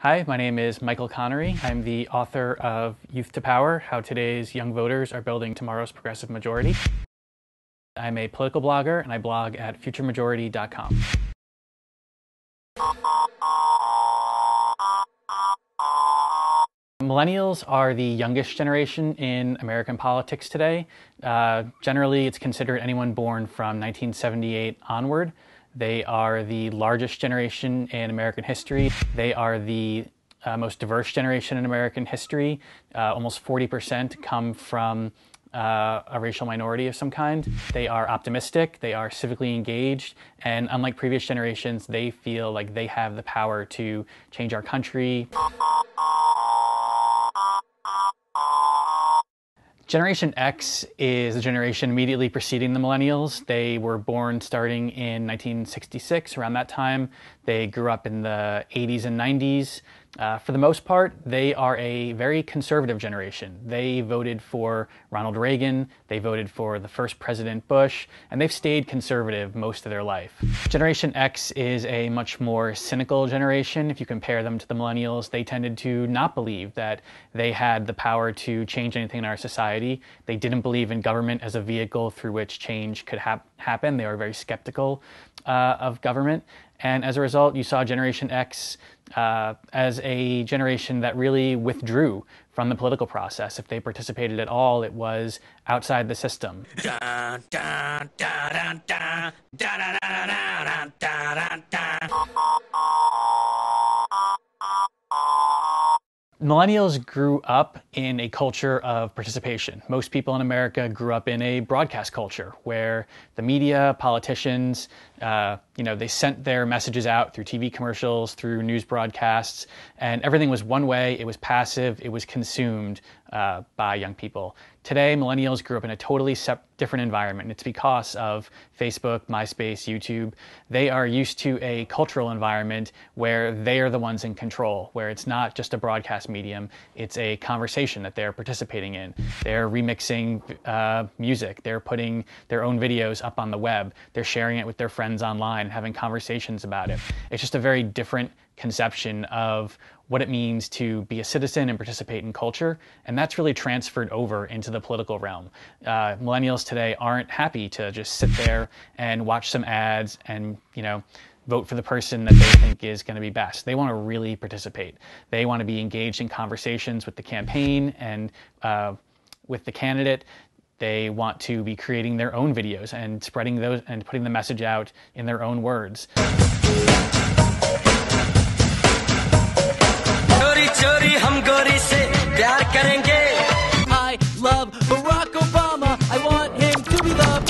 Hi, my name is Michael Connery. I'm the author of Youth to Power, How Today's Young Voters Are Building Tomorrow's Progressive Majority. I'm a political blogger, and I blog at futuremajority.com. Millennials are the youngest generation in American politics today. Generally, it's considered anyone born from 1978 onward. They are the largest generation in American history. They are the most diverse generation in American history. Almost 40% come from a racial minority of some kind. They are optimistic, they are civically engaged, and unlike previous generations, they feel like they have the power to change our country. Generation X is the generation immediately preceding the Millennials. They were born starting in 1966, around that time. They grew up in the 80s and 90s. For the most part, they are a very conservative generation. They voted for Ronald Reagan, they voted for the first President Bush, and they've stayed conservative most of their life. Generation X is a much more cynical generation. If you compare them to the Millennials, they tended to not believe that they had the power to change anything in our society. They didn't believe in government as a vehicle through which change could happen. They were very skeptical of government. And as a result, you saw Generation X as a generation that really withdrew from the political process. If they participated at all, it was outside the system. Millennials grew up in a culture of participation. Most people in America grew up in a broadcast culture where the media, politicians, they sent their messages out through TV commercials, through news broadcasts, and everything was one way. It was passive. It was consumed by young people. Today, millennials grew up in a totally different environment. It's because of Facebook, MySpace, YouTube. They are used to a cultural environment where they are the ones in control, where it's not just a broadcast medium, it's a conversation that they're participating in. They're remixing music. They're putting their own videos up on the web. They're sharing it with their friends online, having conversations about it. It's just a very different conception of what it means to be a citizen and participate in culture, and that's really transferred over into the political realm. Millennials today aren't happy to just sit there and watch some ads and, vote for the person that they think is going to be best. They want to really participate. They want to be engaged in conversations with the campaign and with the candidate. They want to be creating their own videos and spreading those and putting the message out in their own words. I love Barack Obama. I want him to be the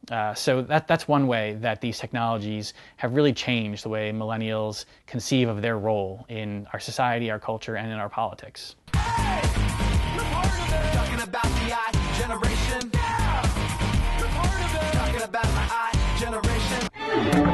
pres. So that's one way that these technologies have really changed the way millennials conceive of their role in our society, our culture, and in our politics. Hey, you're part of it. Talking about the I generation. Yeah, you're part of it. Talking about my I generation.